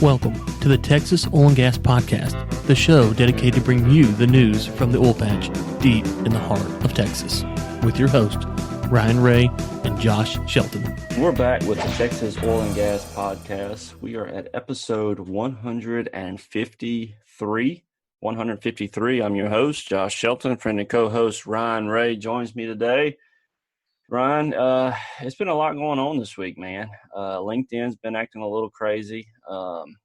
Welcome to the Texas Oil and Gas Podcast, the show dedicated to bring you the news from the oil patch deep in the heart of Texas, with your host, Ryan Ray and Josh Shelton. We're back with the Texas Oil and Gas Podcast. We are at episode 153. 153. I'm your host, Josh Shelton. Friend and co-host Ryan Ray joins me today. Ryan, it's been a lot going on this week, man. LinkedIn's been acting a little crazy. Some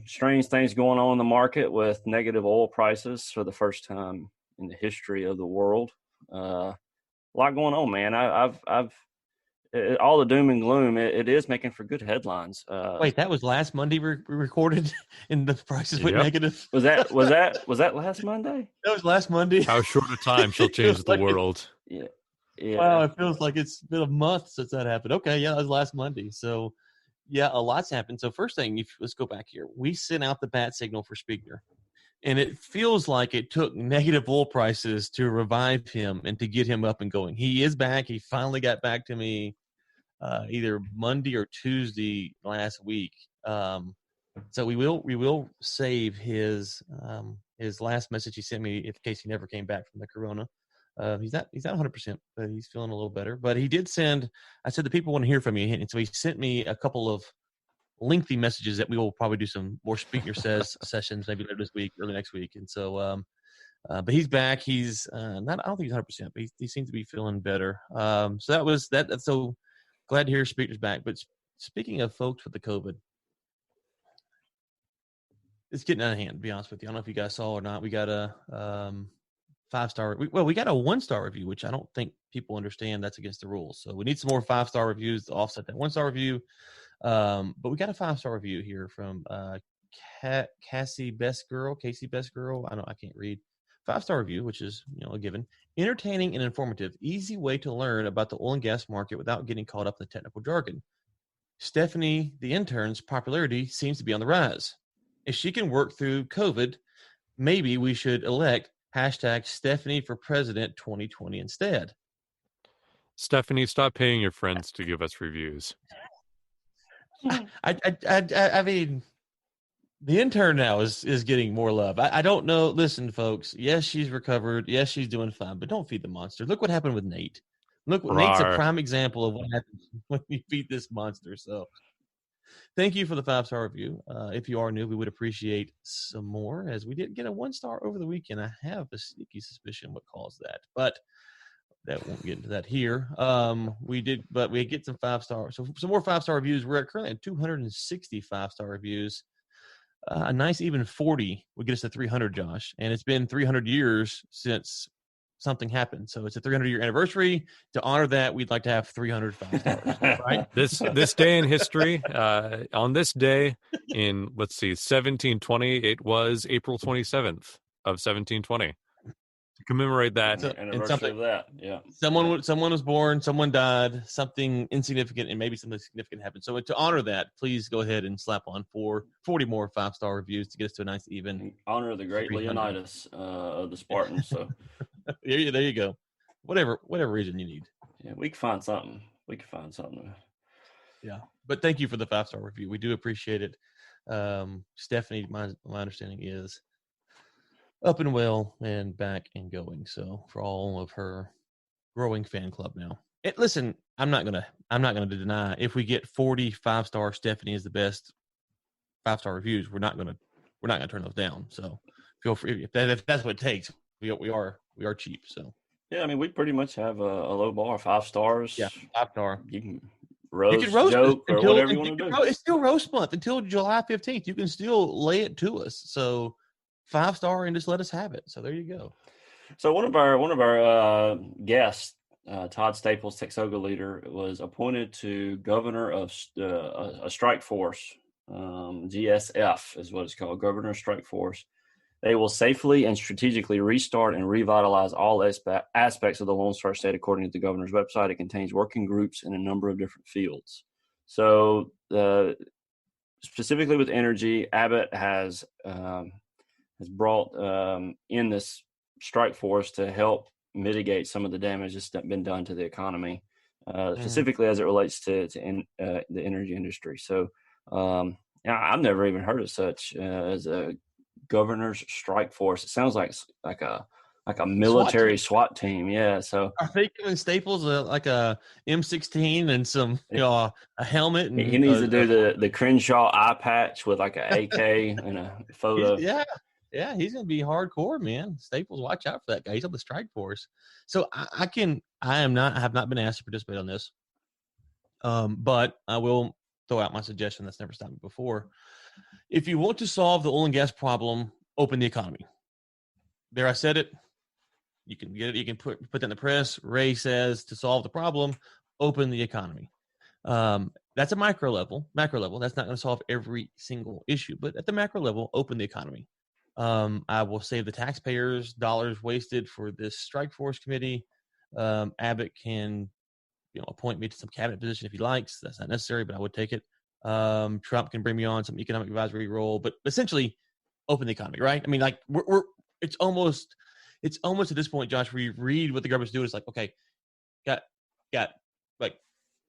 strange things going on in the market with negative oil prices for the first time in the history of the world. A lot going on, man. I've all the doom and gloom. It is making for good headlines. Wait, that was last Monday we recorded, and the prices went negative. Was that last Monday? That was last Monday. How short a time she'll change the world. Yeah. Wow, it feels like it's been a month since that happened. Okay, yeah, that was last Monday. So, yeah, a lot's happened. So, first thing, let's go back here. We sent out the bat signal for Speikner, and it feels like it took negative oil prices to revive him and to get him up and going. He is back. He finally got back to me either Monday or Tuesday last week. So we will save his last message he sent me in case he never came back from the corona. He's not 100%, but he's feeling a little better. But he did send. I said the people want to hear from you, and so he sent me a couple of lengthy messages that we will probably do some more Speikner Says sessions maybe later this week, early next week. And so, but he's back. He's not. I don't think he's 100%, but he seems to be feeling better. So that was that. So glad to hear Speikner's back. But speaking of folks with the COVID, it's getting out of hand, to be honest with you. I don't know if you guys saw or not. We got a 5-star. We got a 1-star review, which I don't think people understand. That's against the rules. So we need some more 5-star reviews to offset that 1-star review. But we got a 5-star review here from Casey Best Girl. I can't read. 5-star review, which is a given. Entertaining and informative. Easy way to learn about the oil and gas market without getting caught up in the technical jargon. Stephanie, the intern's popularity seems to be on the rise. If she can work through COVID, maybe we should elect #Stephanie for President 2020 instead. Stephanie, stop paying your friends to give us reviews. I mean, the intern now is getting more love. I don't know. Listen, folks. Yes, she's recovered. Yes, she's doing fine. But don't feed the monster. Look what happened with Nate. Nate's a prime example of what happens when you feed this monster. So thank you for the 5-star review. If you are new, we would appreciate some more, as we did get a 1-star over the weekend. I have a sneaky suspicion what caused that, but that won't get into that here. We get some 5-star. So some more 5-star reviews. We're currently at 260 5-star reviews. A nice even 40 would get us to 300, Josh. And it's been 300 years since something happened. So it's a 300-year anniversary. To honor that, we'd like to have 300 5-stars, right? This day in history, on this day in, 1720, it was April 27th of 1720. To commemorate that. Anniversary of that, yeah. Someone was born, someone died, something insignificant, and maybe something significant happened. So to honor that, please go ahead and slap on 40 more 5-star reviews to get us to a nice even. In honor of the great 300. Leonidas of the Spartans. So there you go. Whatever reason you need. Yeah, we can find something. Yeah, but thank you for the 5-star review. We do appreciate it. Stephanie, my understanding is up and well and back and going. So for all of her growing fan club now. Listen, I'm not gonna deny if we get 40 5-star Stephanie is the best 5-star reviews, we're not gonna turn those down. So feel free if that's what it takes. We are cheap. So yeah, I mean we pretty much have a low bar, 5 stars. Yeah, 5-star. You can roast joke or whatever you want to do. It's still roast month until July 15th. You can still lay it to us. So 5-star and just let us have it. So there you go. So one of our guests, Todd Staples, Texoga leader, was appointed to governor of a strike force. GSF is what it's called, Governor of Strike Force. They will safely and strategically restart and revitalize all aspects of the Lone Star State, according to the governor's website. It contains working groups in a number of different fields. So specifically with energy, Abbott has brought in this strike force to help mitigate some of the damage that's been done to the economy. specifically as it relates to the energy industry. So, I've never even heard of such as a governor's strike force. It sounds like a military SWAT team. Yeah. So are they giving Staples like a M16 and some a helmet? And he needs to do the Crenshaw eye patch with like a AK and a photo. Yeah, he's gonna be hardcore, man. Staples, watch out for that guy. He's on the strike force. So I have not been asked to participate on this. But I will throw out my suggestion that's never stopped me before. If you want to solve the oil and gas problem, open the economy. There, I said it. You can get it. You can put that in the press. Ray says to solve the problem, open the economy. That's a macro level. That's not going to solve every single issue, but at the macro level, open the economy. I will save the taxpayers dollars wasted for this strike force committee. Abbott can, appoint me to some cabinet position if he likes. That's not necessary, but I would take it. Trump can bring me on some economic advisory role, but essentially, open the economy, right? I mean, like it's almost at this point, Josh, where you read what the government's doing. It's like, okay, got like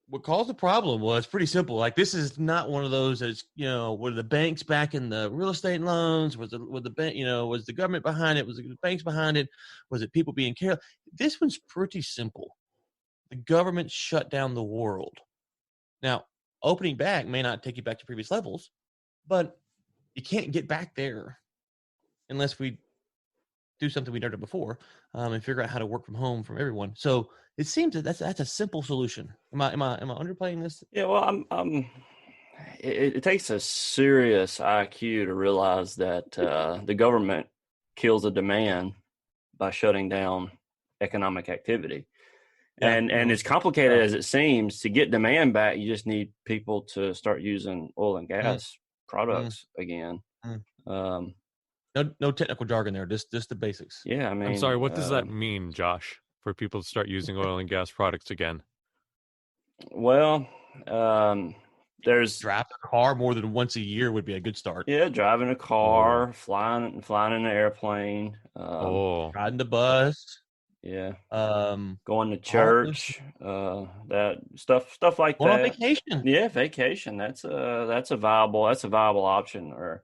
what caused the problem was pretty simple. Like, this is not one of those that's, were the banks back in the real estate loans? Was the bank, was the government behind it? Was it the banks behind it? Was it people being careless? This one's pretty simple. The government shut down the world. Now, opening back may not take you back to previous levels, but you can't get back there unless we do something we've never done before, and figure out how to work from home from everyone. So it seems that that's a simple solution. Am I underplaying this? Yeah, well, it takes a serious IQ to realize that the government kills a demand by shutting down economic activity. Yeah. And as complicated as it seems, to get demand back, you just need people to start using oil and gas products again. No technical jargon there, just the basics. Yeah, I mean, I'm sorry, what does that mean, Josh, for people to start using oil and gas products again? Well, there's driving a car more than once a year would be a good start. Yeah, driving a car, flying in an airplane, riding the bus. Yeah. Going to church, that stuff like going that. On vacation. Yeah, vacation. That's a viable option. Or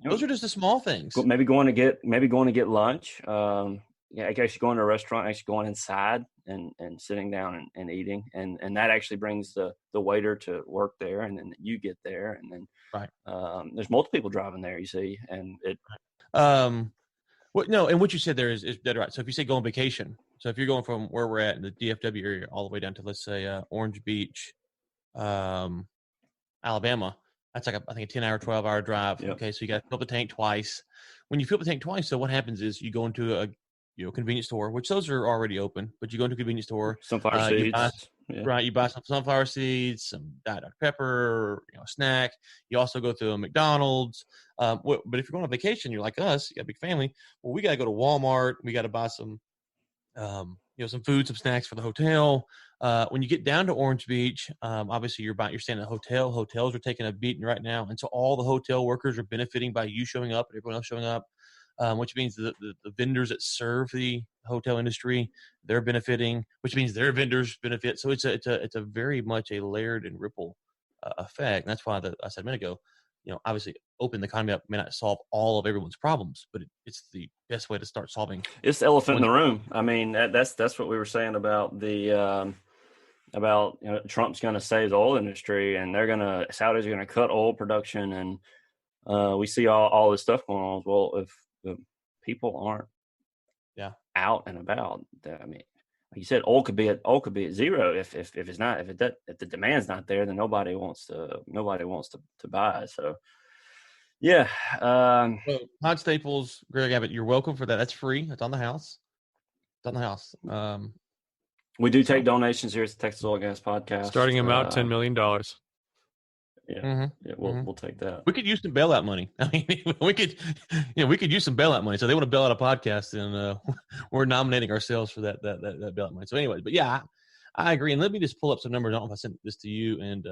those are just the small things. Maybe going to get lunch. Actually going to a restaurant, actually going inside and sitting down and eating, and that actually brings the waiter to work there, and then you get there, and then there's multiple people driving there, you see, and it. And what you said there is dead right. So if you say go on vacation, so if you're going from where we're at in the DFW area all the way down to, let's say, Orange Beach, Alabama, that's like I think a 10-hour, 12-hour drive. Yep. Okay, so you got to fill up the tank twice. When you fill up the tank twice, so what happens is you go into a convenience store, which those are already open, but you go into a convenience store. Sunflower seeds. You buy some sunflower seeds, some Diet Dr. Pepper, a snack. You also go to a McDonald's. But if you're going on vacation, you're like us, you got a big family. Well, we got to go to Walmart. We got to buy some, some food, some snacks for the hotel. When you get down to Orange Beach, obviously you're staying at a hotel. Hotels are taking a beating right now, and so all the hotel workers are benefiting by you showing up and everyone else showing up. Which means the vendors that serve the hotel industry, they're benefiting, which means their vendors benefit. So it's a very much a layered and ripple effect. And that's why I said a minute ago, obviously open the economy up may not solve all of everyone's problems, but it's the best way to start solving. It's the elephant in the room. I mean, that's what we were saying about the Trump's going to save the oil industry, and Saudis are going to cut oil production, and we see all this stuff going on. Well, if the people aren't out and about, I mean, like you said, oil could be at zero if the demand's not there, then nobody wants to buy. So yeah. So Todd Staples, Greg Abbott, you're welcome for that. That's free. That's on the house. We do take donations here at the Texas Oil and Gas Podcast. Starting amount $10 million. Yeah, we'll take that. We could use some bailout money. I mean, we could use some bailout money. So they want to bail out a podcast, and we're nominating ourselves for that bailout money. So anyway, but yeah, I agree. And let me just pull up some numbers. I don't know if I sent this to you and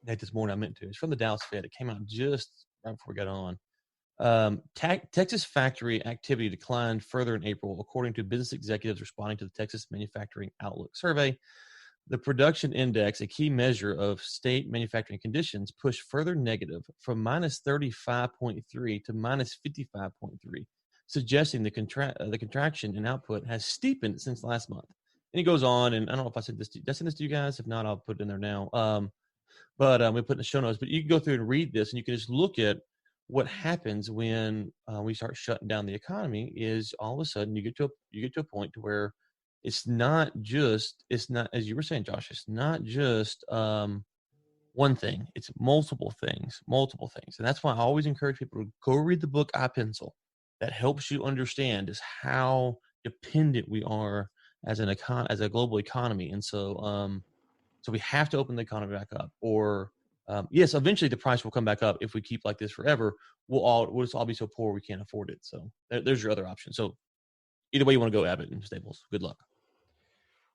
Nate this morning. I meant to. It's from the Dallas Fed. It came out just right before we got on. Texas factory activity declined further in April, according to business executives responding to the Texas Manufacturing Outlook survey. The production index, a key measure of state manufacturing conditions, pushed further negative from minus 35.3 to minus 55.3, suggesting the contraction in output has steepened since last month. And he goes on, and I don't know if I said this did I send this to you guys? If not, I'll put it in there now. But we put in the show notes. But you can go through and read this, and you can just look at what happens when we start shutting down the economy. Is all of a sudden you get to a point to where it's not, as you were saying, Josh, it's not just one thing. It's multiple things. And that's why I always encourage people to go read the book iPencil. That helps you understand just how dependent we are as a global economy. And so we have to open the economy back up, or yes, eventually the price will come back up. If we keep like this forever, we'll just all be so poor we can't afford it. So there's your other option. So either way you want to go, Abbott and Staples, good luck.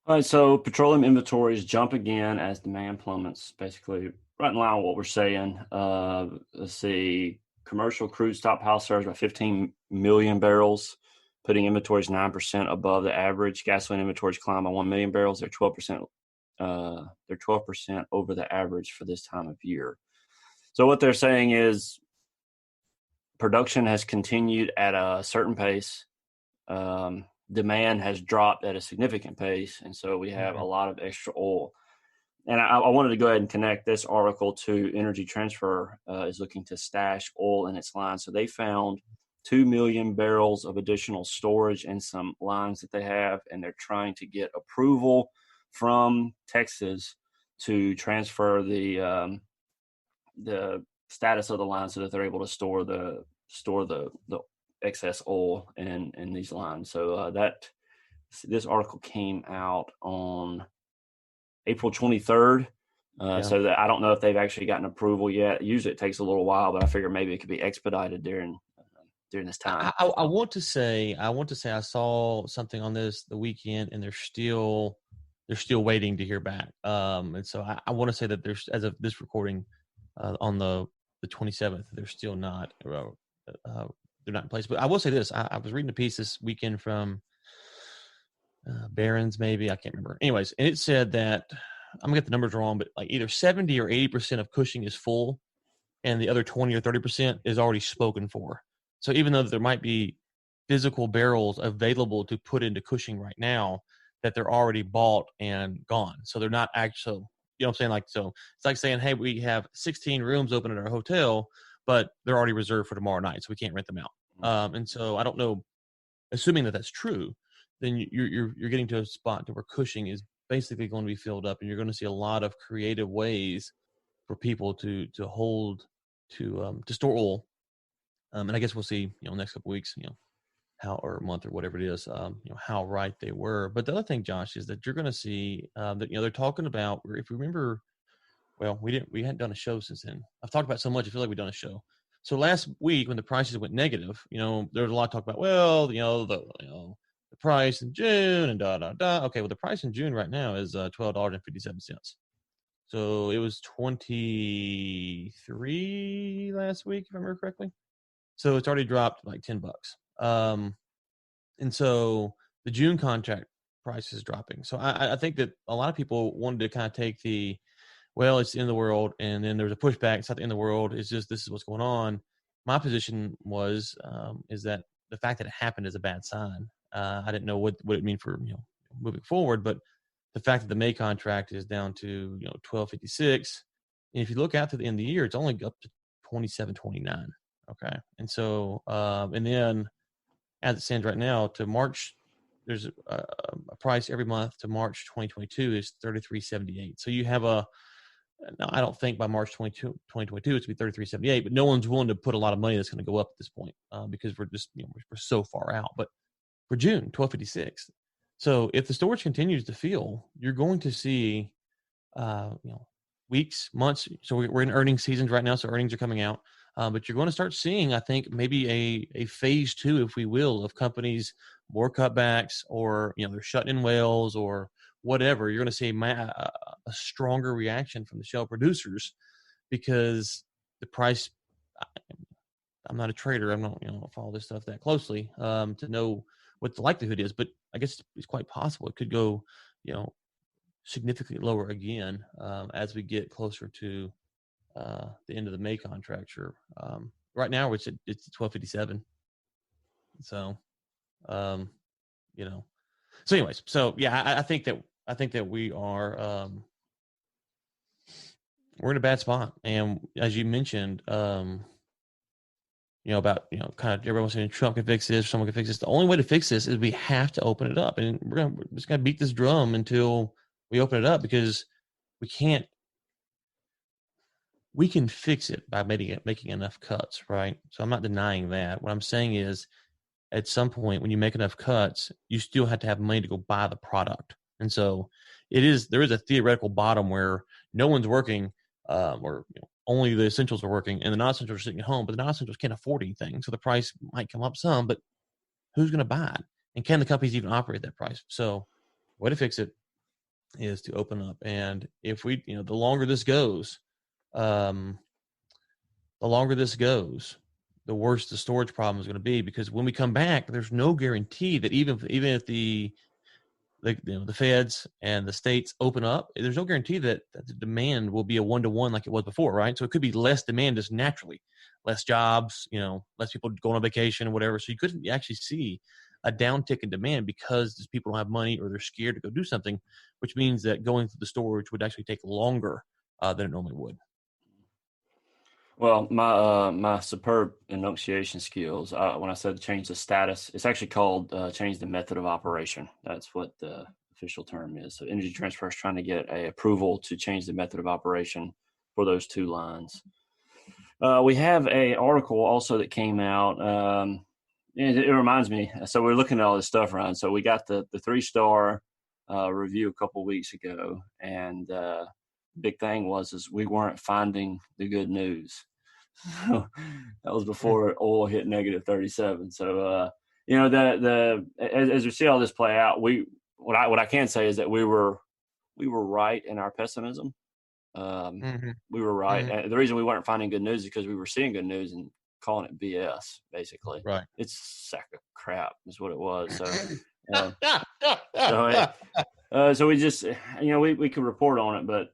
All right, so petroleum inventories jump again as demand plummets, basically right in line with what we're saying. Let's see, commercial crude stockpile surged by 15 million barrels, putting inventories 9% above the average. Gasoline inventories climbed by 1 million barrels. They're 12% over the average for this time of year. So what they're saying is production has continued at a certain pace. Demand has dropped at a significant pace, and so we have a lot of extra oil. And I wanted to go ahead and connect this article to Energy Transfer is looking to stash oil in its lines. So they found 2 million barrels of additional storage in some lines that they have, and they're trying to get approval from Texas to transfer the status of the line so that they're able to store the excess oil in these lines. So this article came out on April 23rd. So that I don't know if they've actually gotten approval yet. Usually it takes a little while, but I figure maybe it could be expedited during this time. I want to say I saw something on this the weekend, and they're still waiting to hear back. And so I want to say that there's, as of this recording, on the 27th, they're still not they're not in place. But I will say this: I was reading a piece this weekend from Barron's, maybe, I can't remember. Anyways, and it said that, I'm gonna get the numbers wrong, but like either 70 or 80% of Cushing is full, and the other 20 or 30% is already spoken for. So even though there might be physical barrels available to put into Cushing right now, that they're already bought and gone. So they're not actually, you know what I'm saying? Like, so it's like saying, hey, we have 16 rooms open at our hotel, but they're already reserved for tomorrow night, so we can't rent them out. And so I don't know, assuming that that's true, then you're getting to a spot to where Cushing is basically going to be filled up, and you're going to see a lot of creative ways for people to store oil. And I guess we'll see, next couple of weeks, how, or a month or whatever it is, how right they were. But the other thing, Josh, is that you're going to see that, they're talking about, if you remember, well, we hadn't done a show since then. I've talked about so much, I feel like we've done a show. So last week when the prices went negative, there was a lot of talk about, well, the price in June and Okay, well, the price in June right now is $12.57. So it was 23 last week, if I remember correctly. So it's already dropped like $10. And so the June contract price is dropping. So I think that a lot of people wanted to kind of take well, it's the end of the world, and then there's a pushback. It's not the end of the world. It's just, this is what's going on. My position is that the fact that it happened is a bad sign. I didn't know what it mean for, moving forward, but the fact that the May contract is down to, $12.56. And if you look out to the end of the year, it's only up to $27.29. Okay. And so, and then as it stands right now to March, there's a price every month to March 2022 is $33.78. So you have now I don't think by March 2022 it's going to be $33.78, but no one's willing to put a lot of money that's going to go up at this point because we're just, we're so far out. But for June, $12.56. So if the storage continues to fill, you're going to see, weeks, months. So we're in earnings seasons right now. So earnings are coming out. But you're going to start seeing, I think, maybe a phase two, if we will, of companies, more cutbacks, or, they're shutting in wells or whatever. You're going to see a stronger reaction from the shale producers because the price, I'm not a trader. I'm not, follow this stuff that closely to know what the likelihood is. But I guess it's quite possible it could go, significantly lower again as we get closer to the end of the May contract. Sure. Right now it's 12.57. So, So, anyways, I think that we are we're in a bad spot, and as you mentioned, about kind of everyone saying Trump can fix this, someone can fix this. The only way to fix this is we have to open it up, and we're just gonna beat this drum until we open it up, because we can't. We can fix it by making enough cuts, right? So I'm not denying that. What I'm saying is, at some point, when you make enough cuts, you still have to have money to go buy the product. And so there is a theoretical bottom where no one's working, or only the essentials are working, and the non-essentials are sitting at home, but the non-essentials can't afford anything. So the price might come up some, but who's going to buy it? And can the companies even operate that price? So the way to fix it is to open up. And if we, the longer this goes, the worse the storage problem is going to be, because when we come back, there's no guarantee that even if the feds and the states open up, there's no guarantee that the demand will be a 1-to-1 like it was before, right? So it could be less demand just naturally, less jobs, less people going on vacation or whatever. So you couldn't actually see a downtick in demand because these people don't have money or they're scared to go do something, which means that going through the storage would actually take longer than it normally would. Well, my superb enunciation skills, when I said change the status, it's actually called change the method of operation. That's what the official term is. So Energy Transfer is trying to get a approval to change the method of operation for those two lines. We have a article also that came out. It reminds me. So we're looking at all this stuff, Ryan. So we got the 3-star review a couple of weeks ago, and big thing was we weren't finding the good news. So that was before oil hit -37. So as we see all this play out, what I can say is that we were right in our pessimism. We were right. And the reason we weren't finding good news is because we were seeing good news and calling it BS, basically. Right. It's a sack of crap is what it was. So so we just we could report on it, but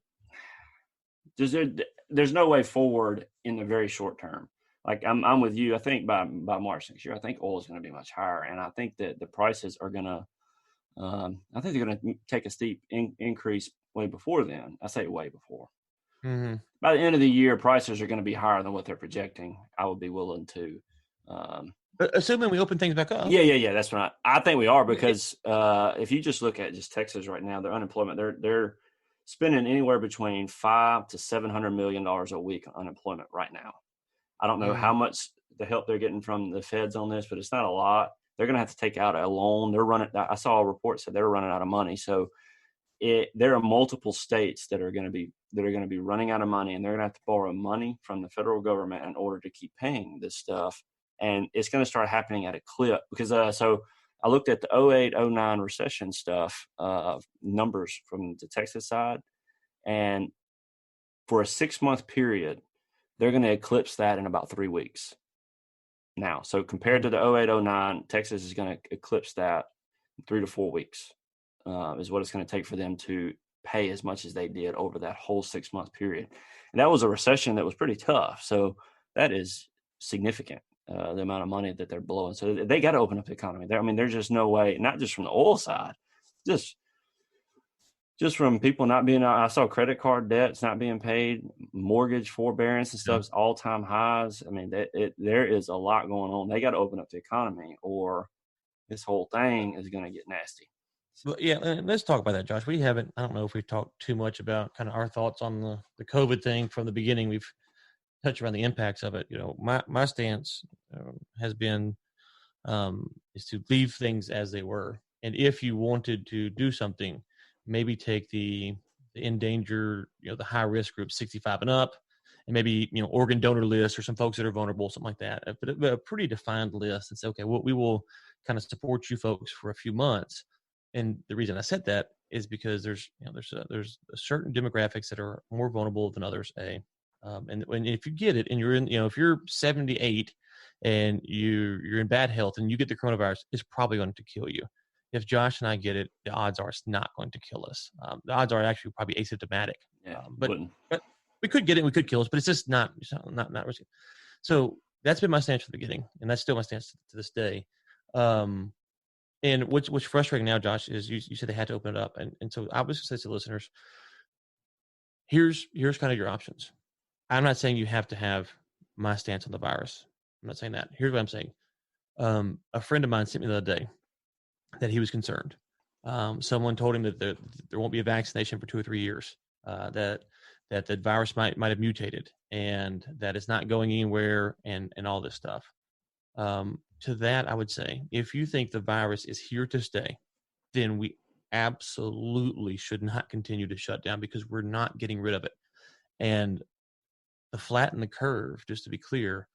there's no way forward in the very short term. Like I'm with you. I think by March next year, I think oil is going to be much higher, and I think that the prices are going to. I think they're going to take a steep increase way before then. I say way before. Mm-hmm. By the end of the year, prices are going to be higher than what they're projecting. I would be willing to. Assuming we open things back up. Yeah. That's right. I think we are, because if you just look at just Texas right now, their unemployment, they're spending anywhere between $500 to $700 million a week on unemployment right now. I don't know how much the help they're getting from the feds on this, but it's not a lot. They're going to have to take out a loan. I saw a report said they were running out of money. So there are multiple states that are going to be running out of money, and they're going to have to borrow money from the federal government in order to keep paying this stuff. And it's going to start happening at a clip, because so I looked at the 08-09 recession stuff, numbers from the Texas side, and for a 6-month period, they're going to eclipse that in about 3 weeks. Now, so compared to the 08-09, Texas is going to eclipse that in 3 to 4 weeks, is what it's going to take for them to pay as much as they did over that whole 6-month period. And that was a recession that was pretty tough. So that is significant. The amount of money that they're blowing. So they got to open up the economy. There's just no way, not just from the oil side, just from people not being, I saw credit card debts not being paid, mortgage forbearance and stuff, all-time highs. There is a lot going on. They got to open up the economy, or this whole thing is going to get nasty. Well, yeah, let's talk about that, Josh. I don't know if we've talked too much about kind of our thoughts on the COVID thing from the beginning. We've touch around the impacts of it. My stance has been is to leave things as they were, and if you wanted to do something, maybe take the endangered, the high risk group, 65 and up, and maybe organ donor list or some folks that are vulnerable, something like that. But a pretty defined list, and say, okay, well, we will kind of support you folks for a few months. And the reason I said that is because there's certain demographics that are more vulnerable than others. And if you get it and you're in, if you're 78 and you're in bad health and you get the coronavirus, it's probably going to kill you. If Josh and I get it, the odds are it's not going to kill us. The odds are actually probably asymptomatic. Yeah, but we could get it and we could kill us, but it's just not risky. So that's been my stance from the beginning, and that's still my stance to this day. And what's frustrating now, Josh, is you said they had to open it up. And so I was going to say to listeners, here's kind of your options. I'm not saying you have to have my stance on the virus. I'm not saying that. Here's what I'm saying. A friend of mine sent me the other day that he was concerned. Someone told him that there won't be a vaccination for 2 or 3 years, that the virus might have mutated and that it's not going anywhere and all this stuff. To that, I would say, if you think the virus is here to stay, then we absolutely should not continue to shut down because we're not getting rid of it. And the flatten the curve, just to be clear,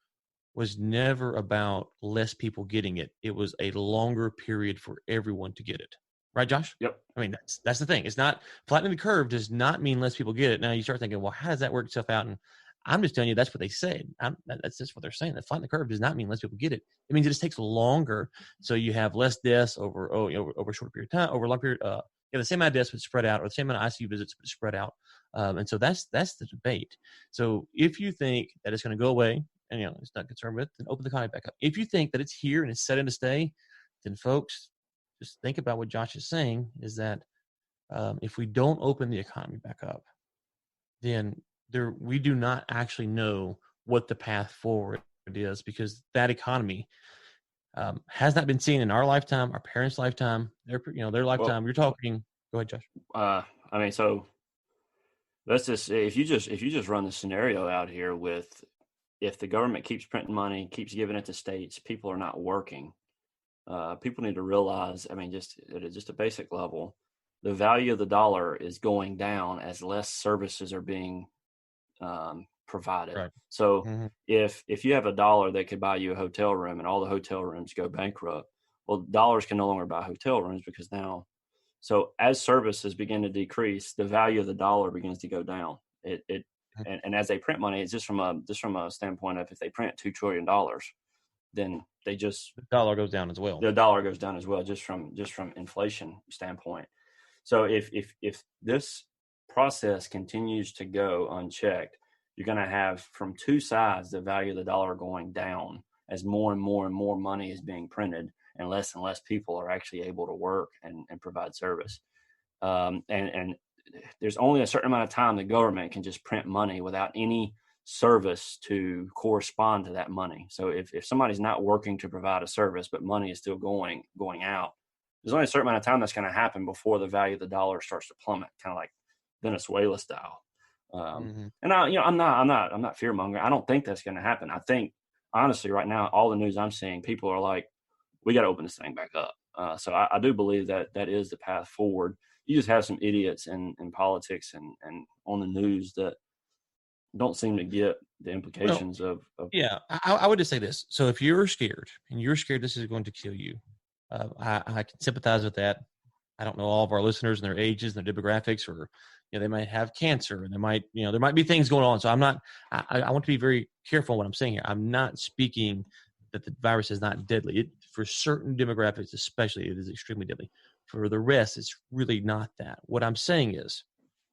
was never about less people getting it. It was a longer period for everyone to get it. Right, Josh? Yep. I mean, that's the thing. It's not flattening the curve does not mean less people get it. Now you start thinking, well, how does that work itself out? And I'm just telling you, that's what they said. That's just what they're saying. That flatten the curve does not mean less people get it. It means it just takes longer. So you have less deaths over a short period of time, over a long period. You have the same amount of deaths but spread out, or the same amount of ICU visits but spread out. And so that's the debate. So if you think that it's going to go away, and it's not concerned with, then open the economy back up. If you think that it's here and it's set in to stay, then folks, just think about what Josh is saying, is that if we don't open the economy back up, then we do not actually know what the path forward is, because that economy has not been seen in our lifetime, our parents' lifetime, their lifetime. Well, you're talking. Go ahead, Josh. I mean, so let's just if you just run the scenario out here with, if the government keeps printing money, keeps giving it to states, people are not working. People need to realize, I mean, just at just a basic level, the value of the dollar is going down as less services are being provided. Right. So if you have a dollar that could buy you a hotel room and all the hotel rooms go bankrupt, well, dollars can no longer buy hotel rooms because now, so as services begin to decrease, the value of the dollar begins to go down. And as they print money, it's just from a standpoint of, if they print $2 trillion, then the dollar goes down as well. The dollar goes down as well, just from inflation standpoint. So if this process continues to go unchecked, you're going to have from two sides the value of the dollar going down as more and more and more money is being printed and less people are actually able to work and provide service. And there's only a certain amount of time the government can just print money without any service to correspond to that money. So if somebody's not working to provide a service, but money is still going out, there's only a certain amount of time that's going to happen before the value of the dollar starts to plummet, kind of like Venezuela style. And I'm not fear mongering. I don't think that's going to happen. I think honestly, right now, all the news I'm seeing, people are like, we got to open this thing back up. So I do believe that is the path forward. You just have some idiots in politics and on the news that don't seem to get the implications of. Yeah, I would just say this. So if you're scared and you're scared this is going to kill you, I can sympathize with that. I don't know all of our listeners and their ages and their demographics, or they might have cancer and there might be things going on. So I want to be very careful what I'm saying here. I'm not speaking that the virus is not deadly. For certain demographics, especially, it is extremely deadly. For the rest, it's really not that. What I'm saying is,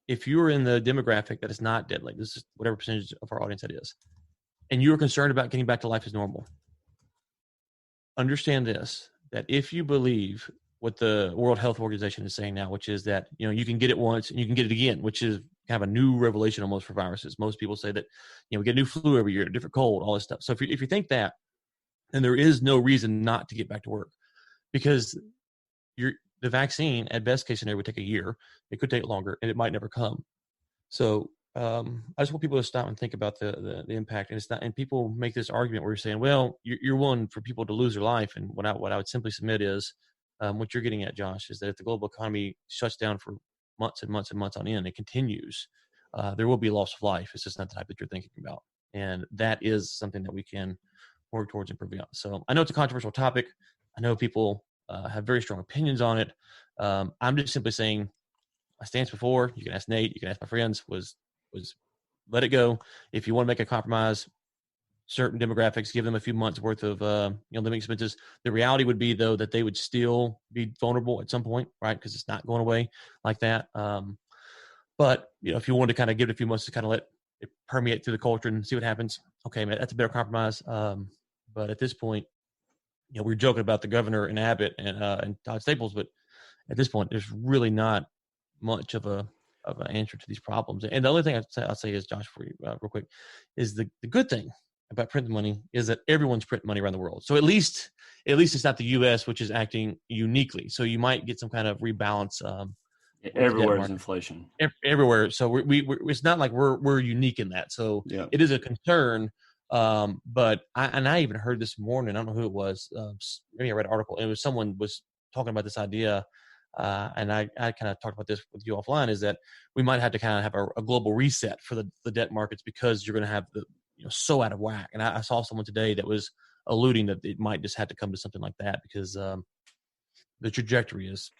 if you're in the demographic that is not deadly, this is whatever percentage of our audience that is, and you're concerned about getting back to life as normal, understand this, that if you believe what the World Health Organization is saying now, which is that, you can get it once and you can get it again, which is kind of a new revelation almost for viruses. Most people say that, we get a new flu every year, a different cold, all this stuff. So if you think that, then there is no reason not to get back to work, because the vaccine, at best case scenario, would take a year. It could take longer, and it might never come. So I just want people to stop and think about the impact. And it's not. And people make this argument where you're saying, "Well, you're willing for people to lose their life." And what I would simply submit is, what you're getting at, Josh, is that if the global economy shuts down for months and months and months on end, it continues, there will be loss of life. It's just not the type that you're thinking about, and that is something that we can work towards improving on. So I know it's a controversial topic. I know people have very strong opinions on it. I'm just simply saying my stance before, you can ask Nate, you can ask my friends, was let it go. If you want to make a compromise, certain demographics, give them a few months worth of living expenses. The reality would be, though, that they would still be vulnerable at some point, right? Because it's not going away like that. But if you wanted to kind of give it a few months to kind of let it permeate through the culture and see what happens, okay, man, that's a better compromise. But at this point, we're joking about the governor and Abbott and Todd Staples, but at this point, there's really not much of an answer to these problems. And the other thing I'll say is, Josh, for you real quick, is the good thing about printing money is that everyone's printing money around the world. So at least it's not the U.S., which is acting uniquely. So you might get some kind of rebalance. Everywhere is inflation. Everywhere. So we it's not like we're unique in that. So it is a concern. But I even heard this morning, I don't know who it was. Maybe I read an article, and it was someone was talking about this idea. And I kind of talked about this with you offline, is that we might have to kind of have a global reset for the debt markets, because you're going to have so out of whack. And I saw someone today that was alluding that it might just have to come to something like that, because the trajectory is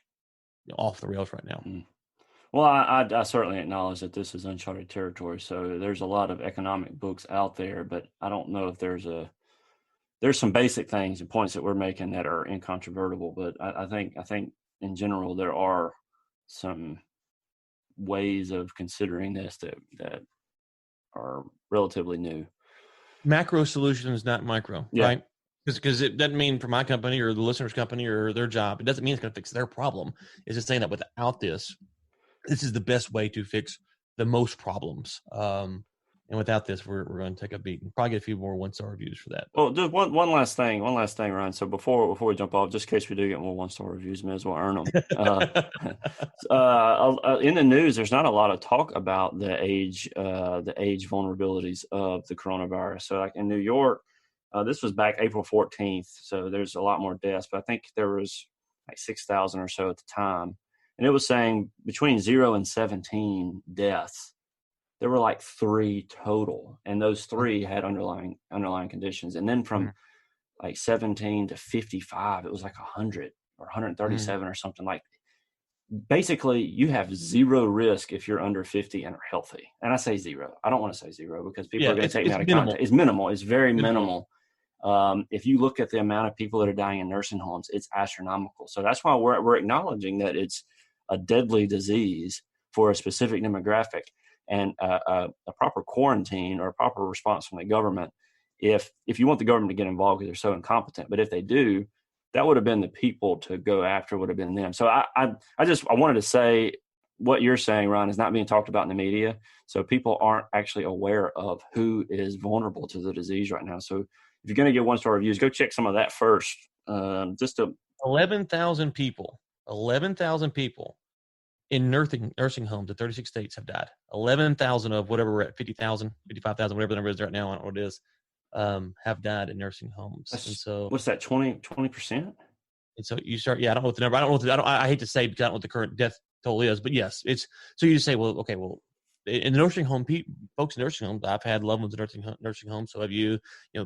off the rails right now. Well, I certainly acknowledge that this is uncharted territory. So there's a lot of economic books out there, but I don't know if there's some basic things and points that we're making that are incontrovertible. But I think in general there are some ways of considering this that are relatively new. Macro solutions, not micro, right? Because it doesn't mean for my company or the listener's company or their job, it doesn't mean it's going to fix their problem. It's just saying that without this is the best way to fix the most problems. And without this, we're going to take a beat and probably get a few more 1-star reviews for that. Well, just one last thing, Ryan. So before we jump off, just in case we do get more 1-star reviews, may as well earn them. In the news, there's not a lot of talk about the age vulnerabilities of the coronavirus. So, like in New York, this was back April 14th. So there's a lot more deaths, but I think there was like 6,000 or so at the time, and it was saying between 0 and 17 deaths. There were like 3 total, and those 3 had underlying conditions. And then from like 17 to 55, it was like 100 or 137 or something. Like, basically, you have 0 risk if you're under 50 and are healthy. And I say 0. I don't want to say 0 because people are going to take me out of context. It's minimal. It's very minimal. If you look at the amount of people that are dying in nursing homes, it's astronomical. So that's why we're acknowledging that it's a deadly disease for a specific demographic. And a proper quarantine or a proper response from the government, if you want the government to get involved because they're so incompetent, but if they do, that would have been the people to go after, would have been them. So I wanted to say what you're saying, Ron, is not being talked about in the media. So people aren't actually aware of who is vulnerable to the disease right now. So if you're going to get 1-star reviews, go check some of that first. 11,000 people in nursing homes in 36 states have died. 11,000 of whatever we're at, 50,000, 55,000, whatever the number is right now, I don't know what it is, have died in nursing homes. And so, what's that, 20%? And so you start, I don't know what the number, I hate to say because I don't know what the current death toll is, but yes, so you just say, in the nursing home, folks in nursing homes, I've had loved ones in nursing homes. So have you.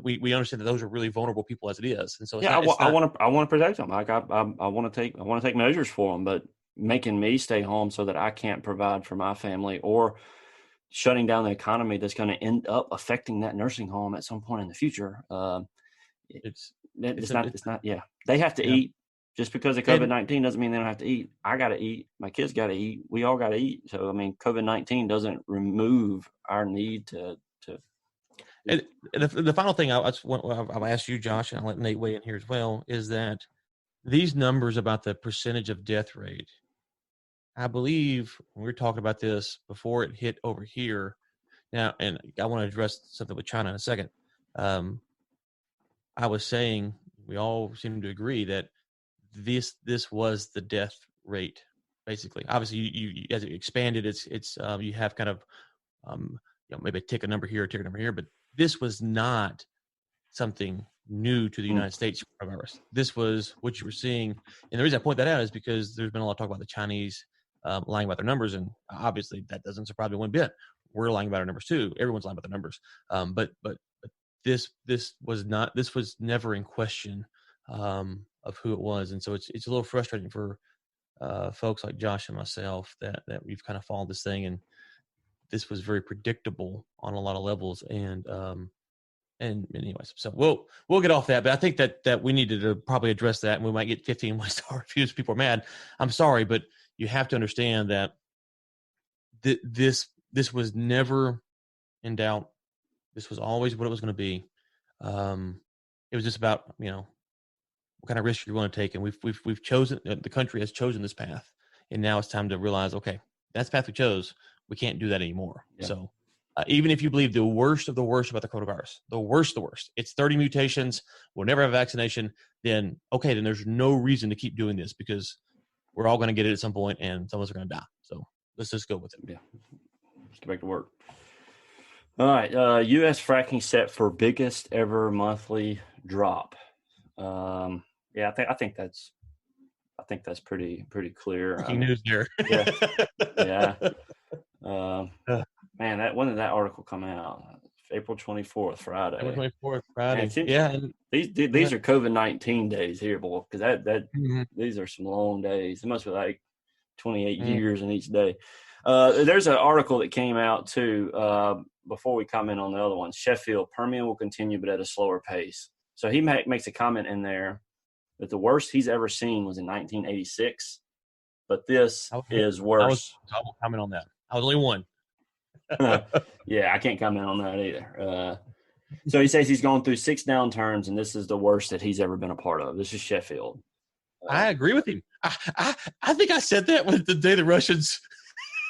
We understand that those are really vulnerable people as it is, and so I want to protect them. Like I want to take measures for them, but making me stay home so that I can't provide for my family, or shutting down the economy that's going to end up affecting that nursing home at some point in the future. It's not. They have to eat. Just because of COVID-19 doesn't mean they don't have to eat. I got to eat. My kids got to eat. We all got to eat. So, I mean, COVID-19 doesn't remove our need to. And the final thing I'll ask you, Josh, and I'll let Nate weigh in here as well, is that these numbers about the percentage of death rate, I believe when we were talking about this before it hit over here now, and I want to address something with China in a second. I was saying we all seem to agree that this was the death rate, basically. Obviously, you as it expanded, it's you have kind of maybe take a number here, take a number here, but this was not something new to the United States coronavirus. This was what you were seeing, and the reason I point that out is because there's been a lot of talk about the Chinese lying about their numbers, and obviously that doesn't surprise me one bit. We're lying about our numbers too. Everyone's lying about their numbers, but this was never in question of who it was, and so it's a little frustrating for folks like Josh and myself that we've kind of followed this thing, and this was very predictable on a lot of levels. And anyways, so we'll get off that. But I think that we needed to probably address that, and we might get 15 1-star reviews. People are mad. I'm sorry, but you have to understand that this was never in doubt. This was always what it was going to be. It was just about, what kind of risk you're going to take, and we've chosen, the country has chosen this path, and now it's time to realize, okay, that's the path we chose. We can't do that anymore. Yeah. So even if you believe the worst of the worst about the coronavirus, the worst, it's 30 mutations, we'll never have a vaccination, then there's no reason to keep doing this, because we're all going to get it at some point, and some of us are going to die. So let's just go with it. Yeah, let's get back to work. All right, U.S. fracking set for biggest ever monthly drop. I think that's pretty clear. Breaking news there. Yeah. Man, when did that article come out? April 24th, Friday. April 24th, Friday. Man, yeah. These are COVID-19 days here, boy, because these are some long days. It must be like 28 years in each day. There's an article that came out too. Before we comment on the other ones, Sheffield, Permian will continue, but at a slower pace. So he makes a comment in there that the worst he's ever seen was in 1986, but this is worse. I will comment on that. I was only one. Yeah, I can't comment on that either. So he says he's gone through 6 downturns, and this is the worst that he's ever been a part of. This is Sheffield. I agree with him. I think I said that the day the Russians.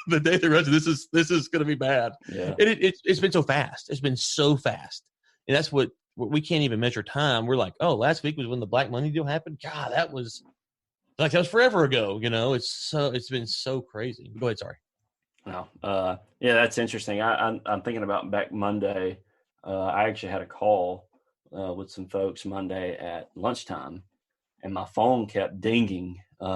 This is going to be bad. Yeah. It's been so fast. It's been so fast, and that's what we can't even measure time. We're like, oh, last week was when the black money deal happened. God, that was forever ago. It's been so crazy. Go ahead. Sorry. No. Yeah, that's interesting. I'm thinking about back Monday. I actually had a call with some folks Monday at lunchtime, and my phone kept dinging. So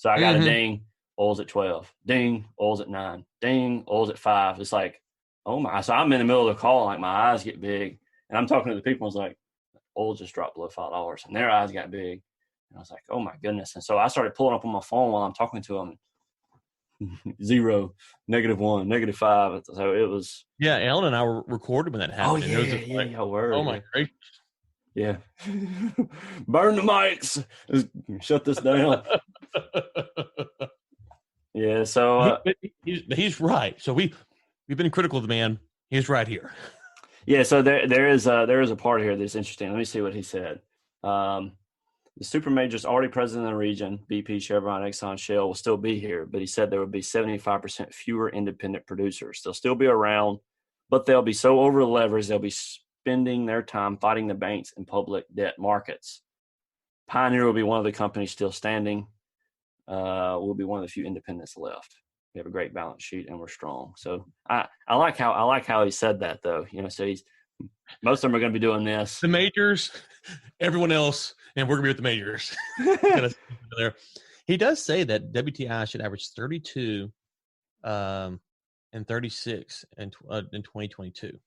I got a ding. Oil's at 12. Ding. Oil's at 9. Ding. Oil's at 5. It's like, oh my. So I'm in the middle of the call, like my eyes get big. And I'm talking to the people. I was like, oil just dropped below $5. And their eyes got big. And I was like, oh my goodness. And so I started pulling up on my phone while I'm talking to them. 0, -1, -5. So it was. Yeah. Ellen and I were recorded when that happened. Word. Oh my gracious. Yeah. Burn the mics. Shut this down. Yeah, so he's right. So we've been critical of the man. He's right here. Yeah, so there is a part here that's interesting. Let me see what he said. The super majors already present in the region, BP, Chevron, Exxon, Shell, will still be here, but he said there would be 75% fewer independent producers. They'll still be around, but they'll be so over leveraged they'll be spending their time fighting the banks and public debt markets. Pioneer will be one of the companies still standing. We'll be one of the few independents left. We have a great balance sheet and we're strong. So I like how he said that though. So most of them are going to be doing this. The majors, everyone else, and we're going to be with the majors. He does say that WTI should average 32 and 36 in 2022.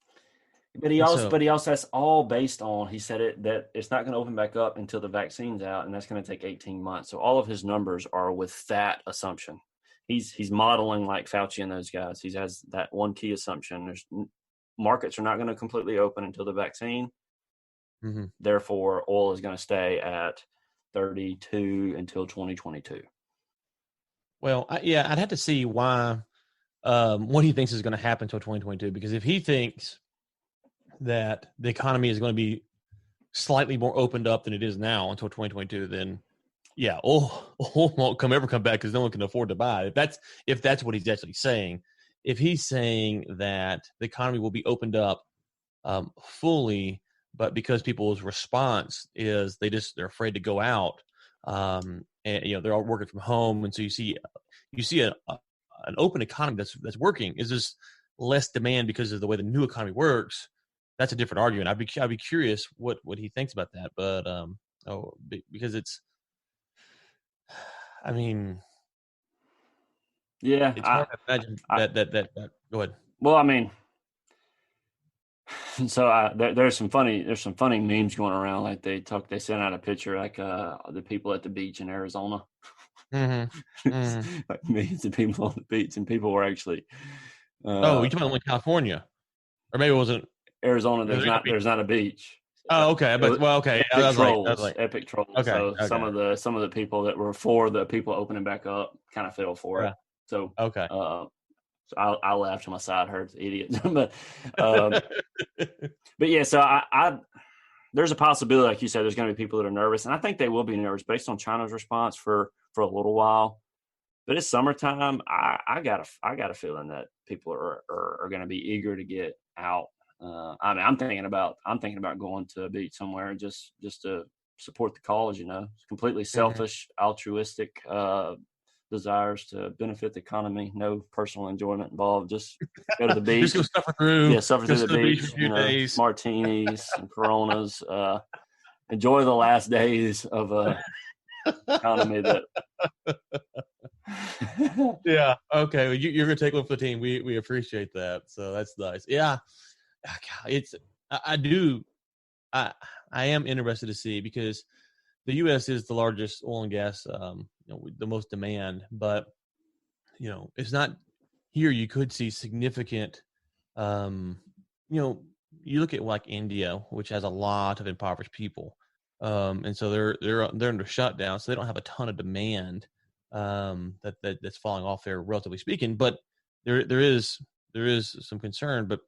But he also that's all based on, he said that it's not going to open back up until the vaccine's out, and that's going to take 18 months. So all of his numbers are with that assumption. He's modeling like Fauci and those guys. He has that one key assumption. Markets are not going to completely open until the vaccine. Mm-hmm. Therefore, oil is going to stay at 32 until 2022. Well, I'd have to see why, what he thinks is going to happen until 2022, because if he thinks that the economy is going to be slightly more opened up than it is now until 2022, then oil won't ever come back because no one can afford to buy it. If that's what he's actually saying. If he's saying that the economy will be opened up fully, but because people's response is they're afraid to go out, and they're all working from home, and so you see an open economy that's working, is just less demand because of the way the new economy works. That's a different argument. I'd be curious what he thinks about that, but because it's, I mean, yeah, it's hard to imagine that. Go ahead. Well, I mean, so there's some funny memes going around. Like they sent out a picture like the people at the beach in Arizona, mm-hmm. Mm-hmm. like millions of people on the beach, and people were actually Oh, you talking about in California, or maybe it wasn't Arizona. there ain't no beach. There's not a beach. Oh, okay. But well, okay. I was like, Epic trolls. okay, So okay. some of the people that were for the people opening back up kind of fell for it. So okay. So I laughed to my side hurts, idiot. but yeah, so I there's a possibility, like you said, there's going to be people that are nervous, and I think they will be nervous based on China's response for a little while. But it's summertime. I got a feeling that people are going to be eager to get out. I mean, I'm thinking about going to a beach somewhere just to support the cause. It's completely selfish, altruistic desires to benefit the economy. No personal enjoyment involved. Just go to the beach. Just go suffer through. Yeah, suffer through the beach. For a few days. Martinis and Coronas. Enjoy the last days of a economy that. Yeah. Okay. Well, you're gonna take one for the team. We appreciate that. So that's nice. Yeah. I am interested to see, because the U.S. is the largest oil and gas, the most demand, but it's not here. You could see significant, you look at like India, which has a lot of impoverished people, and so they're under shutdown, so they don't have a ton of demand that's falling off there, relatively speaking. But there is some concern, but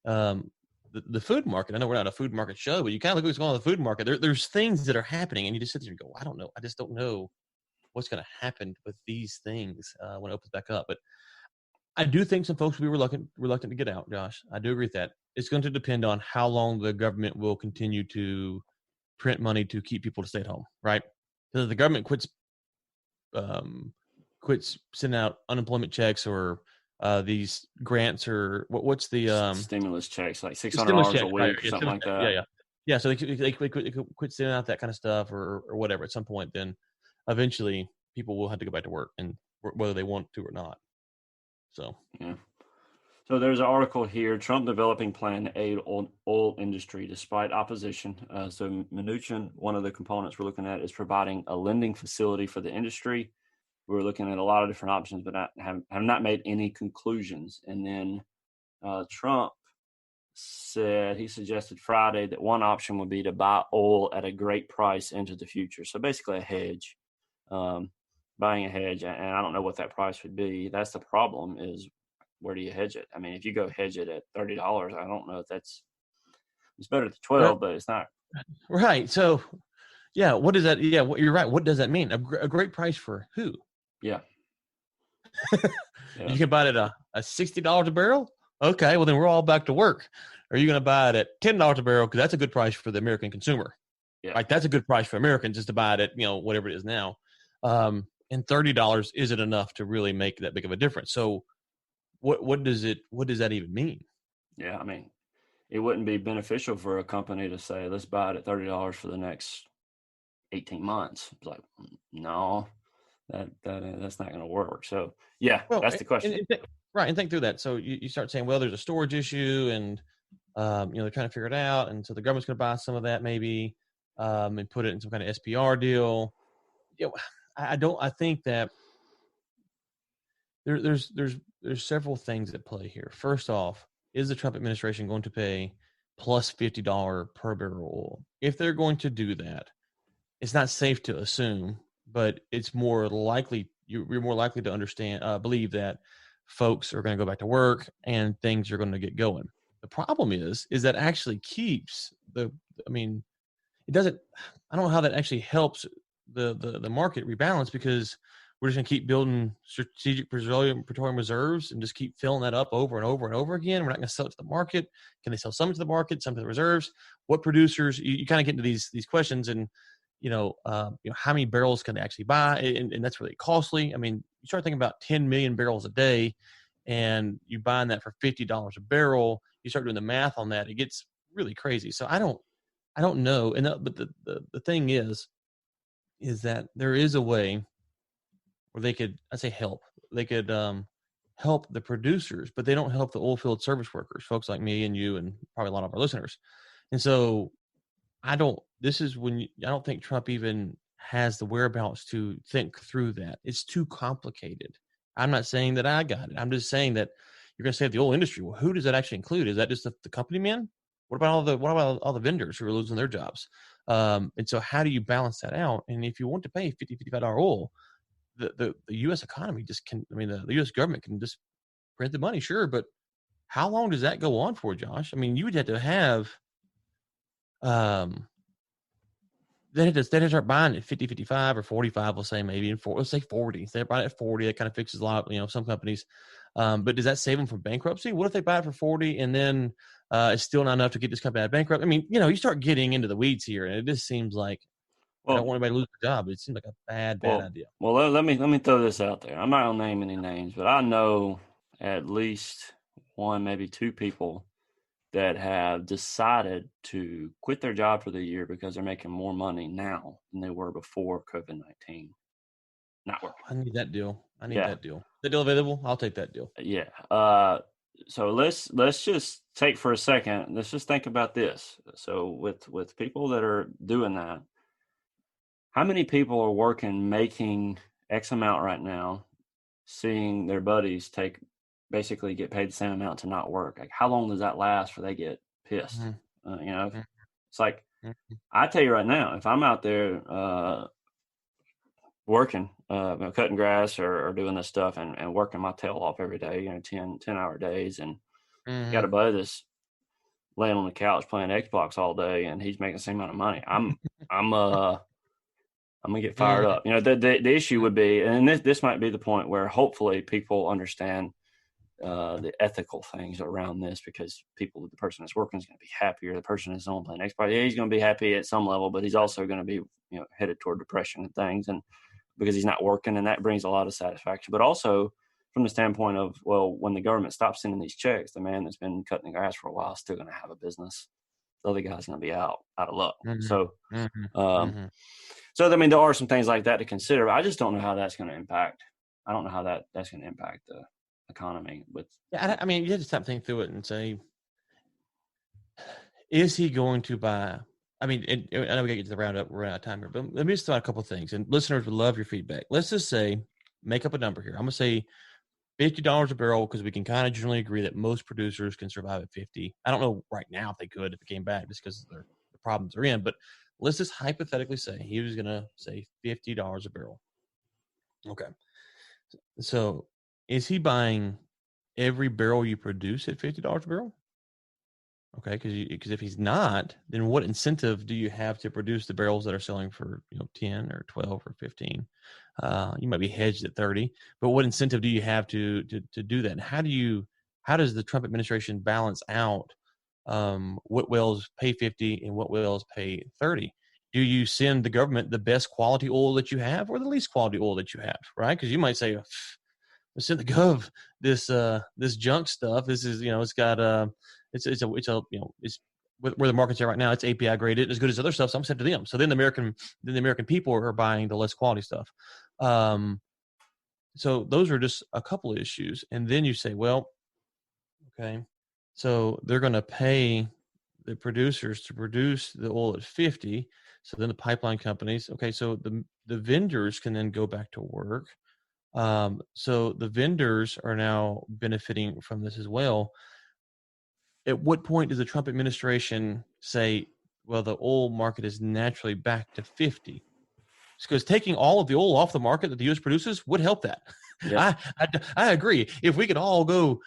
the food market. I know we're not a food market show, but you kind of look at what's going on in the food market. There's things that are happening, and you just sit there and go, I don't know. I just don't know what's going to happen with these things when it opens back up. But I do think some folks will be reluctant to get out, Josh. I do agree with that. It's going to depend on how long the government will continue to print money to keep people to stay at home, right? Because if the government quits sending out unemployment checks or these grants, or what's the stimulus checks, like $600 a week, right, or something like that. Yeah. So they quit sending out that kind of stuff or whatever. At some point, then eventually people will have to go back to work, and whether they want to or not. So yeah. So there's an article here: Trump developing plan to aid oil industry despite opposition. So Mnuchin, one of the components we're looking at, is providing a lending facility for the industry. We're looking at a lot of different options, but have not made any conclusions. And then Trump he suggested Friday that one option would be to buy oil at a great price into the future. So basically a hedge, buying a hedge. And I don't know what that price would be. That's the problem, is where do you hedge it? I mean, if you go hedge it at $30, I don't know if it's better than 12, but it's not. Right. So, yeah, what does that? Yeah, you're right. What does that mean? A great price for who? Yeah. You can buy it at a $60 a barrel. Okay, well then we're all back to work. Are you going to buy it at $10 a barrel? Because that's a good price for the American consumer. Yeah. Like that's a good price for Americans, just to buy it at whatever it is now. And $30 isn't enough to really make that big of a difference. So, what does that even mean? Yeah, I mean, it wouldn't be beneficial for a company to say, let's buy it at $30 for the next 18 months. It's like, no, that's not going to work. So yeah, that's the question. And think through that. So you start saying, well, there's a storage issue, and they're trying to figure it out, and so the government's going to buy some of that maybe, and put it in some kind of SPR deal. I think that there's several things at play here. First off, is the Trump administration going to pay plus $50 per barrel oil? If they're going to do that, it's not safe to assume, but it's more likely you're more likely to believe that folks are going to go back to work and things are going to get going. The problem is that actually keeps it doesn't. I don't know how that actually helps the market rebalance, because we're just going to keep building strategic petroleum reserves and just keep filling that up over and over and over again. We're not going to sell it to the market. Can they sell some to the market, some to the reserves? What producers? You kind of get into these questions, and how many barrels can they actually buy? And that's really costly. I mean, you start thinking about 10 million barrels a day, and you buying that for $50 a barrel. You start doing the math on that, it gets really crazy. So I don't know. But the thing is that there is a way where they could, I say help. They could help the producers, but they don't help the oil field service workers, folks like me and you, and probably a lot of our listeners. And so I don't think Trump even has the whereabouts to think through that. It's too complicated. I'm not saying that I got it. I'm just saying that, you're going to save the oil industry. Well, who does that actually include? Is that just the company men? What about all the vendors who are losing their jobs? And so how do you balance that out? And if you want to pay $55 oil, the U.S. economy just can. I mean, the U.S. government can just print the money, sure, but how long does that go on for, Josh? I mean, you would have to have they had to start buying at 50, 55 or 45, we'll say maybe, and let's say 40. If they're buying at 40, that kind of fixes a lot, some companies. But does that save them from bankruptcy? What if they buy it for 40 and then it's still not enough to get this company out of bankrupt? I mean, you start getting into the weeds here, and it just seems like I don't want anybody to lose their job. It seems like a bad idea. Well, let me throw this out there. I'm not gonna name any names, but I know at least one, maybe two people that have decided to quit their job for the year because they're making more money now than they were before COVID-19. Not working. I need that deal. That deal. The deal available? I'll take that deal. Yeah. So let's just take for a second. Let's just think about this. So with people that are doing that, how many people are working, making X amount right now, seeing their buddies basically get paid the same amount to not work? Like, how long does that last before they get pissed? Mm-hmm. It's like, I tell you right now, if I'm out there working, cutting grass or doing this stuff and working my tail off every day, 10-hour days, and got a buddy that's laying on the couch playing Xbox all day and he's making the same amount of money, I'm gonna get fired up. The issue would be, and this might be the point where hopefully people understand the ethical things around this, because the person that's working is going to be happier. The person that's on playing Xbox, he's going to be happy at some level, but he's also going to be headed toward depression and things, and because he's not working, and that brings a lot of satisfaction. But also from the standpoint of, well, when the government stops sending these checks, the man that's been cutting the grass for a while is still going to have a business. The other guy's going to be out of luck. So So, I mean, there are some things like that to consider, but I just don't know how that's going to impact. I don't know how that's going to impact the economy. I mean, you have to stop thinking through it and say, is he going to buy? I mean, I know we got to get to the roundup. We're out of time here, but let me just throw out a couple of things. And listeners would love your feedback. Let's just say, make up a number here. I'm going to say $50 a barrel, because we can kind of generally agree that most producers can survive at 50. I don't know right now if they could, if it came back, just because of the problems they're in, but let's just hypothetically say he was going to say $50 a barrel. Okay. So is he buying every barrel you produce at $50 a barrel? Okay. Because if he's not, then what incentive do you have to produce the barrels that are selling for 10 or 12 or 15? You might be hedged at 30, but what incentive do you have to do that? And how does the Trump administration balance out what wells pay 50 and what wells pay 30? Do you send the government the best quality oil that you have, or the least quality oil that you have? Right? Because you might say, send the gov this junk stuff. This is it's got it's where the market's at right now. It's API graded, as good as other stuff. So I'm sent to them. So then the American people are buying the less quality stuff. So those are just a couple of issues. And then you say, well, okay, so they're going to pay the producers to produce the oil at 50. So then the pipeline companies, okay, so the vendors can then go back to work. So the vendors are now benefiting from this as well. At what point does the Trump administration say, well, the oil market is naturally back to 50? Because taking all of the oil off the market that the U.S. produces would help that. Yeah. I agree. If we could all go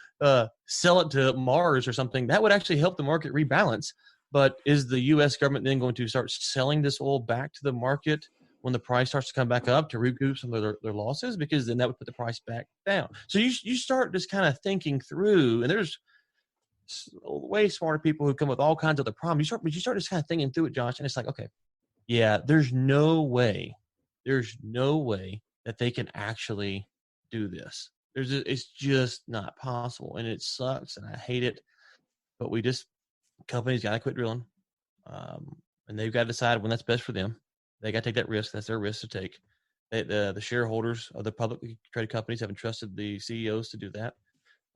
sell it to Mars or something, that would actually help the market rebalance. But is the U.S. government then going to start selling this oil back to the market when the price starts to come back up to recoup some of their losses? Because then that would put the price back down. So you start just kind of thinking through, and there's way smarter people who come with all kinds of other problems. You start just kind of thinking through it, Josh, and it's like, okay, yeah, there's no way that they can actually do this. It's just not possible, and it sucks, and I hate it. But companies got to quit drilling, and they've got to decide when that's best for them. They got to take that risk. That's their risk to take. The shareholders of the publicly traded companies have entrusted the CEOs to do that.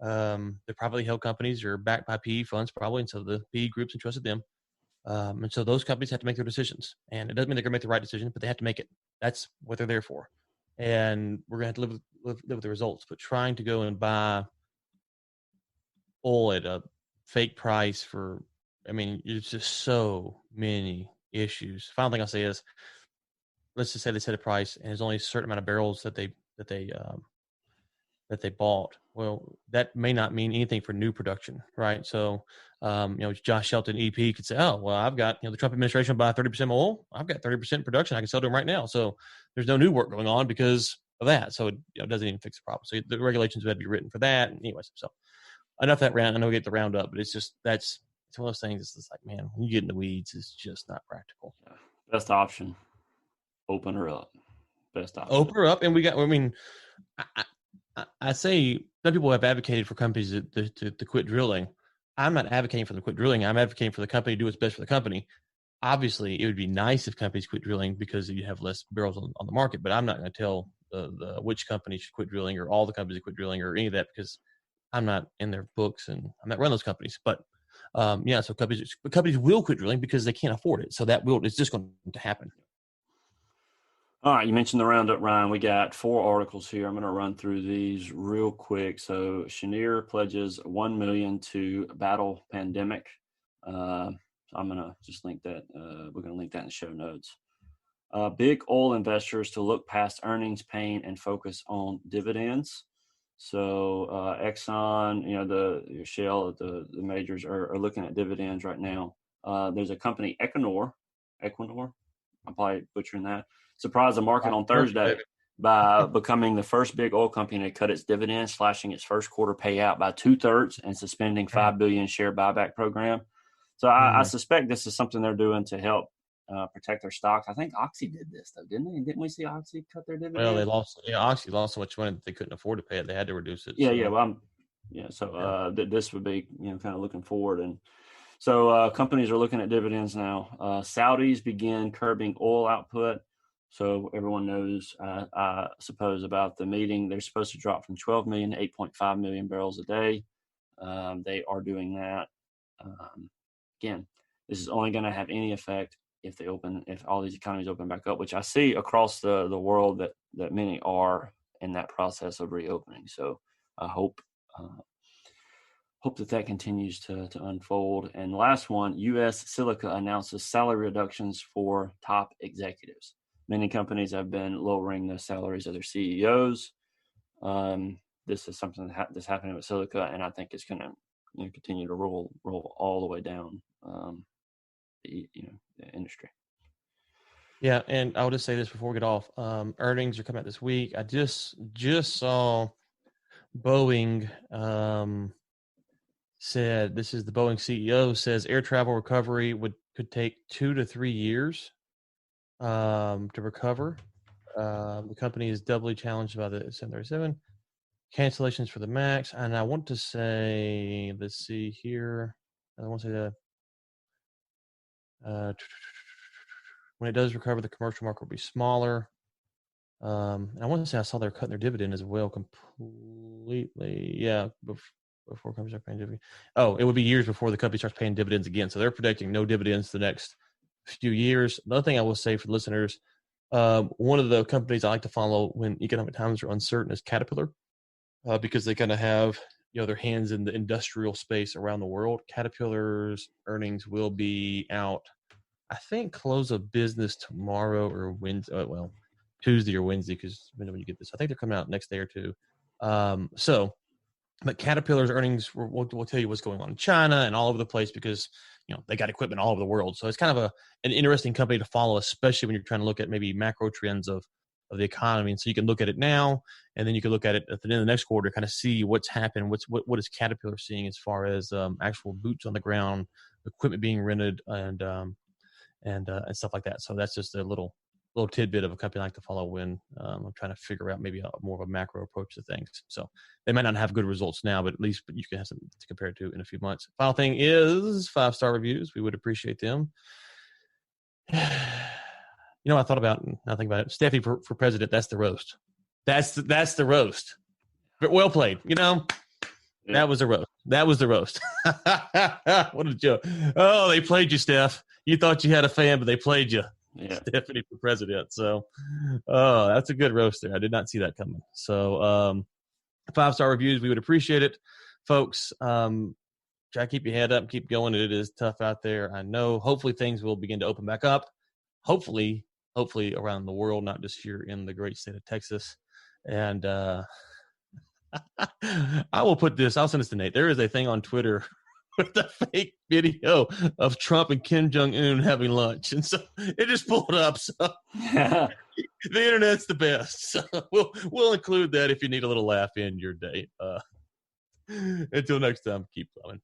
The privately held companies are backed by PE funds probably, and so the PE groups entrusted them. And so those companies have to make their decisions. And it doesn't mean they're going to make the right decision, but they have to make it. That's what they're there for. And we're going to have to live with the results. But trying to go and buy oil at a fake price for, I mean, there's just so many issues. Final thing I'll say is, let's just say they set a price and there's only a certain amount of barrels that they bought. Well, that may not mean anything for new production, right? So, Josh Shelton, EP, could say, "Oh, well, I've got the Trump administration will buy 30% oil. I've got 30% production. I can sell to them right now. So there's no new work going on because of that. So it doesn't even fix the problem. So the regulations would be written for that. And anyways, so enough that round. I know we get the round up, but it's just it's one of those things. It's just like, man, when you get in the weeds, it's just not practical. Best option, open her up. Best option. Open her up, and we got. I mean, I say some people have advocated for companies to quit drilling. I'm not advocating for them to quit drilling. I'm advocating for the company to do what's best for the company. Obviously, it would be nice if companies quit drilling because you have less barrels on the market. But I'm not going to tell the which company should quit drilling or all the companies that quit drilling or any of that because I'm not in their books and I'm not running those companies. But so companies will quit drilling because they can't afford it. So it's just going to happen. All right, you mentioned the roundup, Ryan. We got 4 articles here. I'm going to run through these real quick. So Cheniere pledges $1 million to battle pandemic. I'm going to just link that. We're going to link that in the show notes. Big oil investors to look past earnings pain and focus on dividends. So Exxon, the Shell, the majors are looking at dividends right now. There's a company, Equinor. I'm probably butchering that. Surprised the market on Thursday by becoming the first big oil company to cut its dividends, slashing its first quarter payout by 2/3 and suspending $5 billion share buyback program. So I suspect this is something they're doing to help protect their stocks. I think Oxy did this though, didn't they? Didn't we see Oxy cut their dividend? Well, they lost. Yeah, Oxy lost so much money that they couldn't afford to pay it. They had to reduce it. Yeah, so. Well, this would be kind of looking forward, and so companies are looking at dividends now. Saudis begin curbing oil output. So everyone knows, I suppose, about the meeting. They're supposed to drop from 12 million to 8.5 million barrels a day. They are doing that. Again, this is only going to have any effect if all these economies open back up, which I see across the world that many are in that process of reopening. So I hope that continues to unfold. And the last one, U.S. Silica announces salary reductions for top executives. Many companies have been lowering the salaries of their CEOs. This is something that's happening with Silica, and I think it's going to continue to roll all the way down the industry. Yeah, and I will just say this before we get off. Earnings are coming out this week. I just saw Boeing said, this is the Boeing CEO, says air travel recovery could take 2 to 3 years to recover. The company is doubly challenged by the 737 cancellations for the MAX. And I want to say, let's see here. I want to say that when it does recover, the commercial market will be smaller. I want to say I saw they're cutting their dividend as well completely. Yeah, before companies start paying dividends. Oh, it would be years before the company starts paying dividends again. So they're predicting no dividends the next few years. Another thing I will say for the listeners, one of the companies I like to follow when economic times are uncertain is Caterpillar, because they kind of have their hands in the industrial space around the world. Caterpillar's earnings will be out, I think, close of business tomorrow or Wednesday. Well, Tuesday or Wednesday, because when you get this, I think they're coming out next day or two. But Caterpillar's earnings will tell you what's going on in China and all over the place because they got equipment all over the world. So it's kind of an interesting company to follow, especially when you're trying to look at maybe macro trends of the economy. And so you can look at it now, and then you can look at it at the end of the next quarter, kind of see what's happened, what is Caterpillar seeing as far as actual boots on the ground, equipment being rented, and stuff like that. So that's just a little tidbit of a company I like to follow when I'm trying to figure out maybe more of a macro approach to things. So they might not have good results now, but at least you can have something to compare it to in a few months. Final thing is 5-star reviews. We would appreciate them. I thought about, now think about it. Stephanie for president, that's the roast. That's the roast. But well played. Yeah. That was the roast. That was the roast. What a joke. Oh, they played you, Steph. You thought you had a fan, but they played you. Yeah. Stephanie for president. So, that's a good roast there. I did not see that coming. So, 5-star reviews, we would appreciate it. folks, try to keep your head up, keep going. It is tough out there. I know. Hopefully things will begin to open back up. Hopefully around the world, not just here in the great state of Texas. And I will put this. I'll send this to Nate. There is a thing on Twitter with a fake video of Trump and Kim Jong-un having lunch. And so it just pulled up. So the internet's the best. So we'll include that if you need a little laugh in your day. Until next time, keep coming.